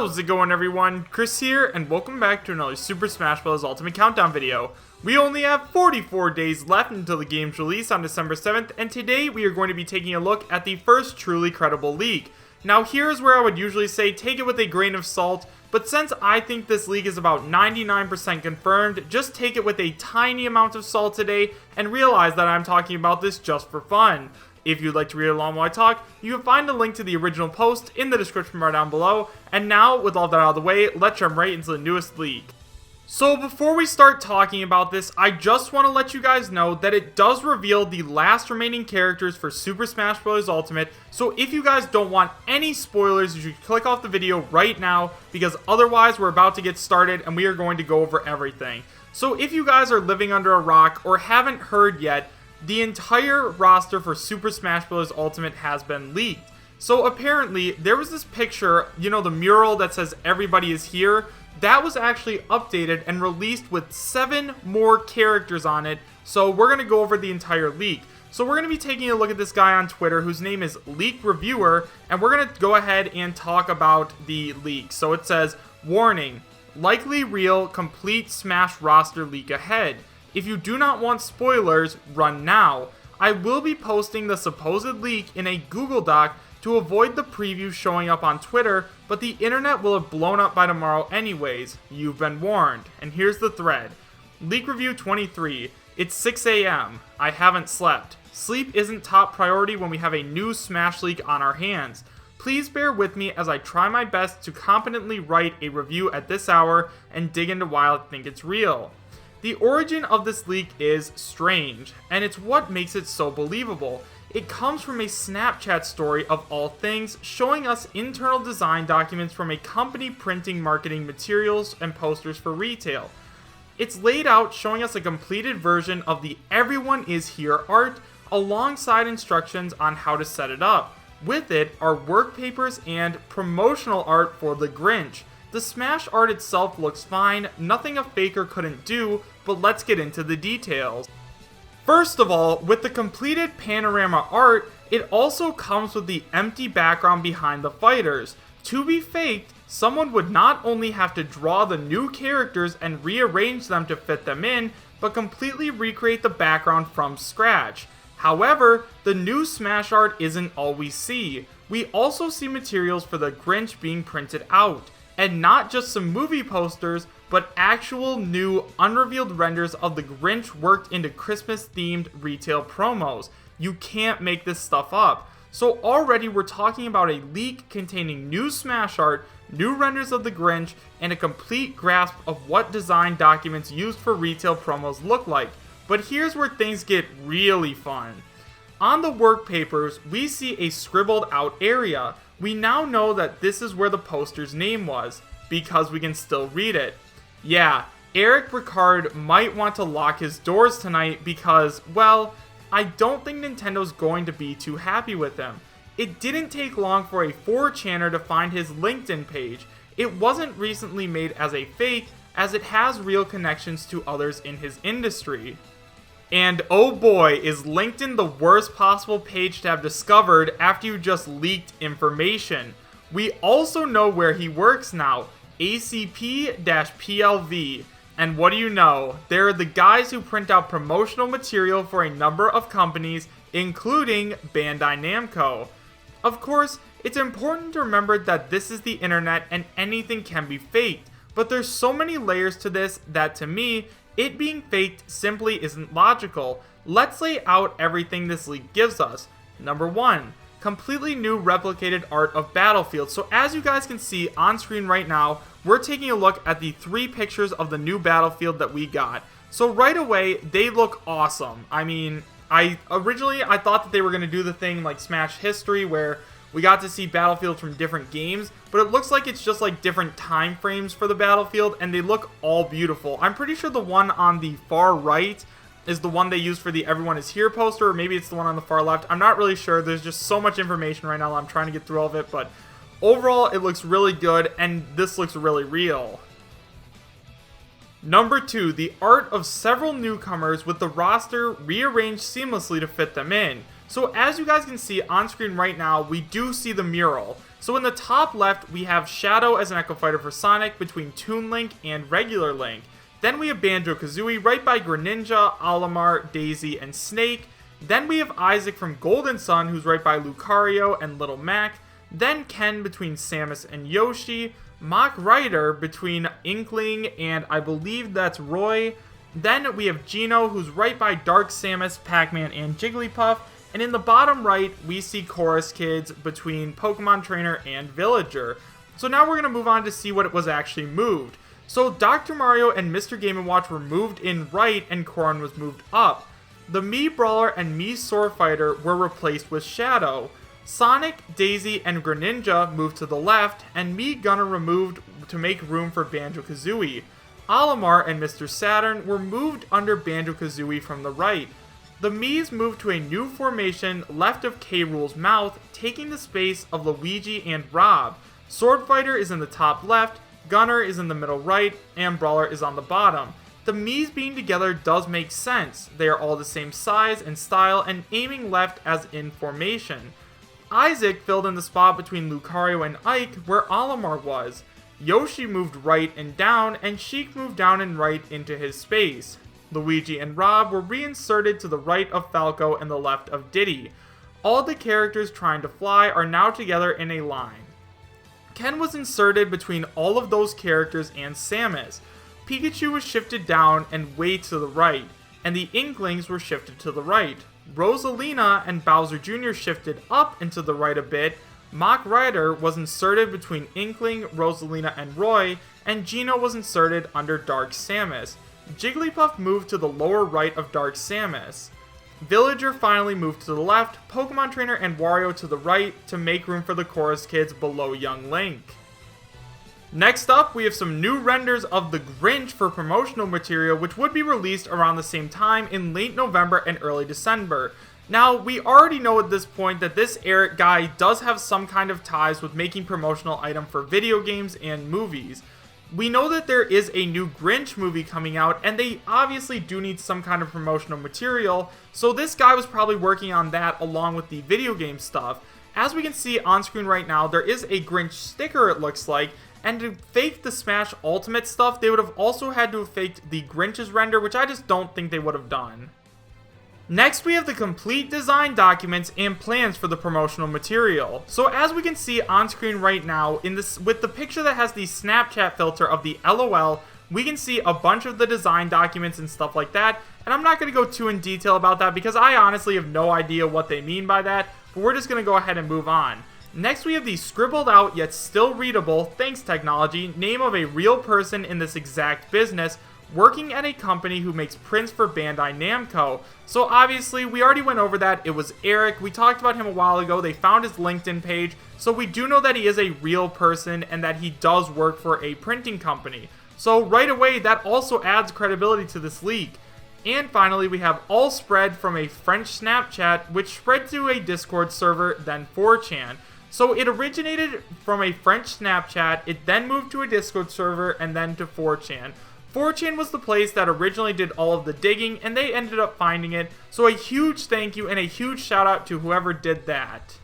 How's it going, everyone? Chris here, and welcome back to another Super Smash Bros. Ultimate Countdown video. We only have 44 days left until the game's release on December 7th, and today we are going to be taking a look at the first truly credible leak. Now here's where I would usually say take it with a grain of salt, but since I think this leak is about 99% confirmed, just take it with a tiny amount of salt today, and realize that I'm talking about this just for fun. If you'd like to read along while I talk, you can find a link to the original post in the description bar down below. And now, with all that out of the way, let's jump right into the newest leak. So before we start talking about this, I just want to let you guys know that it does reveal the last remaining characters for Super Smash Bros. Ultimate. So if you guys don't want any spoilers, you should click off the video right now, because otherwise we're about to get started and we are going to go over everything. So if you guys are living under a rock or haven't heard yet, the entire roster for Super Smash Bros. Ultimate has been leaked. So apparently, there was this picture, you know, the mural that says everybody is here. That was actually updated and released with 7 more characters on it. So we're going to go over the entire leak. So we're going to be taking a look at this guy on Twitter whose name is Leak Reviewer. And we're going to go ahead and talk about the leak. So it says, warning, likely real complete Smash roster leak ahead. If you do not want spoilers, run now. I will be posting the supposed leak in a Google Doc to avoid the preview showing up on Twitter, but the internet will have blown up by tomorrow anyways. You've been warned. And here's the thread. Leak Review 23. It's 6 a.m. I haven't slept. Sleep isn't top priority when we have a new Smash leak on our hands. Please bear with me as I try my best to competently write a review at this hour and dig into why I think it's real. The origin of this leak is strange, and it's what makes it so believable. It comes from a Snapchat story of all things, showing us internal design documents from a company printing marketing materials and posters for retail. It's laid out showing us a completed version of the Everyone Is Here art, alongside instructions on how to set it up. With it are work papers and promotional art for the Grenish. The Smash art itself looks fine, nothing a faker couldn't do, but let's get into the details. First of all, with the completed panorama art, it also comes with the empty background behind the fighters. To be faked, someone would not only have to draw the new characters and rearrange them to fit them in, but completely recreate the background from scratch. However, the new Smash art isn't all we see. We also see materials for the Grenish being printed out. And not just some movie posters, but actual new unrevealed renders of the Grenish worked into Christmas-themed retail promos. You can't make this stuff up. So already we're talking about a leak containing new Smash art, new renders of the Grenish, and a complete grasp of what design documents used for retail promos look like. But here's where things get really fun. On the work papers, we see a scribbled out area. We now know that this is where the poster's name was, because we can still read it. Yeah, Eric Ricard might want to lock his doors tonight because, well, I don't think Nintendo's going to be too happy with him. It didn't take long for a 4chaner to find his LinkedIn page. It wasn't recently made as a fake, as it has real connections to others in his industry. And oh boy, is LinkedIn the worst possible page to have discovered after you just leaked information. We also know where he works now, ACP-PLV. And what do you know? They're the guys who print out promotional material for a number of companies, including Bandai Namco. Of course, it's important to remember that this is the internet and anything can be faked, but there's so many layers to this that to me, it being faked simply isn't logical. Let's lay out everything this leak gives us. Number 1, completely new replicated art of Battlefield. So as you guys can see on screen right now, we're taking a look at the 3 pictures of the new Battlefield that we got. So right away, they look awesome. I mean, originally I thought that they were going to do the thing like Smash History where we got to see Battlefield from different games, but it looks like it's just like different time frames for the Battlefield, and they look all beautiful. I'm pretty sure the one on the far right is the one they used for the Everyone Is Here poster, or maybe it's the one on the far left. I'm not really sure. There's just so much information right now. I'm trying to get through all of it, but overall, it looks really good, and this looks really real. Number 2, the art of several newcomers with the roster rearranged seamlessly to fit them in. So as you guys can see on screen right now, we do see the mural. So in the top left, we have Shadow as an Echo Fighter for Sonic between Toon Link and regular Link. Then we have Banjo-Kazooie right by Greninja, Olimar, Daisy, and Snake. Then we have Isaac from Golden Sun, who's right by Lucario and Little Mac. Then Ken between Samus and Yoshi. Mach Rider between Inkling and I believe that's Roy. Then we have Geno, who's right by Dark Samus, Pac-Man, and Jigglypuff. And in the bottom right, we see Chorus Kids between Pokemon Trainer and Villager. So now we're going to move on to see what was actually moved. So Dr. Mario and Mr. Game & Watch were moved in right and Corrin was moved up. The Mii Brawler and Mii Sword Fighter were replaced with Shadow. Sonic, Daisy, and Greninja moved to the left, and Mii Gunner removed to make room for Banjo-Kazooie. Olimar and Mr. Saturn were moved under Banjo-Kazooie from the right. The Mii's moved to a new formation left of K. Rool's mouth, taking the space of Luigi and Rob. Sword Fighter is in the top left, Gunner is in the middle right, and Brawler is on the bottom. The Mii's being together does make sense. They are all the same size and style and aiming left as in formation. Isaac filled in the spot between Lucario and Ike where Olimar was. Yoshi moved right and down, and Sheik moved down and right into his space. Luigi and Rob were reinserted to the right of Falco and the left of Diddy. All the characters trying to fly are now together in a line. Ken was inserted between all of those characters and Samus. Pikachu was shifted down and way to the right, and the Inklings were shifted to the right. Rosalina and Bowser Jr. shifted up and to the right a bit. Mach Rider was inserted between Inkling, Rosalina, and Roy, and Geno was inserted under Dark Samus. Jigglypuff moved to the lower right of Dark Samus. Villager finally moved to the left, Pokemon Trainer and Wario to the right to make room for the Chorus Kids below Young Link. Next up, we have some new renders of the Grinch for promotional material, which would be released around the same time in late November and early December. Now, we already know at this point that this Eric guy does have some kind of ties with making promotional items for video games and movies. We know that there is a new Grinch movie coming out, and they obviously do need some kind of promotional material, so this guy was probably working on that along with the video game stuff. As we can see on screen right now, there is a Grinch sticker, it looks like, and to fake the Smash Ultimate stuff, they would have also had to have faked the Grinch's render, which I just don't think they would have done. Next, we have the complete design documents and plans for the promotional material. So as we can see on screen right now, with the picture that has the Snapchat filter of the LOL, we can see a bunch of the design documents and stuff like that. And I'm not going to go too in detail about that because I honestly have no idea what they mean by that, but we're just going to go ahead and move on. Next, we have the scribbled out yet still readable, thanks technology, name of a real person in this exact business, working at a company who makes prints for Bandai Namco. So obviously, we already went over that. It was Eric. We talked about him a while ago. They found his LinkedIn page. So we do know that he is a real person and that he does work for a printing company. So right away, that also adds credibility to this leak. And finally, we have all spread from a French Snapchat, which spread to a Discord server, then 4chan. So it originated from a French Snapchat, it then moved to a Discord server, and then to 4chan. 4chan was the place that originally did all of the digging, and they ended up finding it, so a huge thank you and a huge shout out to whoever did that.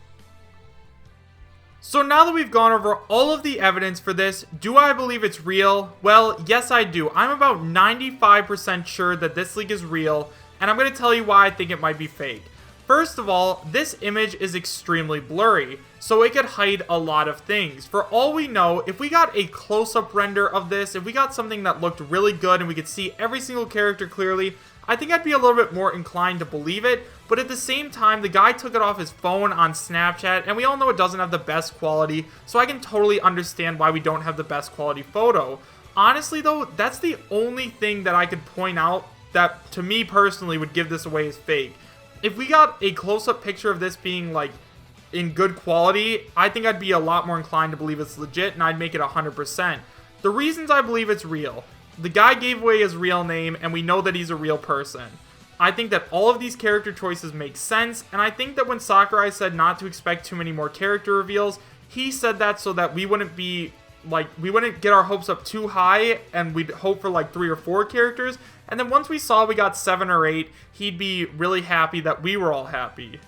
So now that we've gone over all of the evidence for this, do I believe it's real? Well, yes I do. I'm about 95% sure that this leak is real, and I'm going to tell you why I think it might be fake. First of all, this image is extremely blurry, so it could hide a lot of things. For all we know, if we got a close-up render of this, if we got something that looked really good and we could see every single character clearly, I think I'd be a little bit more inclined to believe it, but at the same time, the guy took it off his phone on Snapchat, and we all know it doesn't have the best quality, so I can totally understand why we don't have the best quality photo. Honestly though, that's the only thing that I could point out that, to me personally, would give this away as fake. If we got a close-up picture of this being, like, in good quality, I think I'd be a lot more inclined to believe it's legit, and I'd make it 100%. The reasons I believe it's real. The guy gave away his real name, and we know that he's a real person. I think that all of these character choices make sense, and I think that when Sakurai said not to expect too many more character reveals, he said that so that we wouldn't be, like, we wouldn't get our hopes up too high, and we'd hope for, like, 3 or 4 characters, and then once we saw we got 7 or 8, he'd be really happy that we were all happy.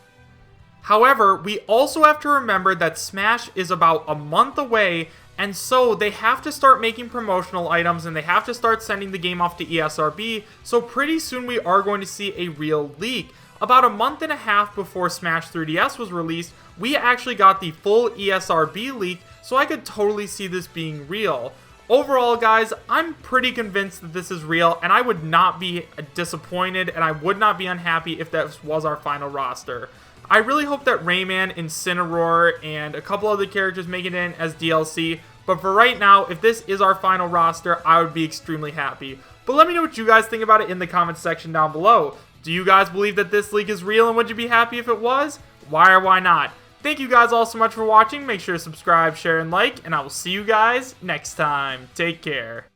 However, we also have to remember that Smash is about a month away, and so they have to start making promotional items and they have to start sending the game off to ESRB, so pretty soon we are going to see a real leak. About a month and a half before Smash 3DS was released, we actually got the full ESRB leak, so I could totally see this being real. Overall, guys, I'm pretty convinced that this is real, and I would not be disappointed and I would not be unhappy if this was our final roster. I really hope that Rayman, Incineroar, and a couple other characters make it in as DLC, but for right now, if this is our final roster, I would be extremely happy. But let me know what you guys think about it in the comments section down below. Do you guys believe that this leak is real, and would you be happy if it was? Why or why not? Thank you guys all so much for watching. Make sure to subscribe, share, and like, and I will see you guys next time. Take care.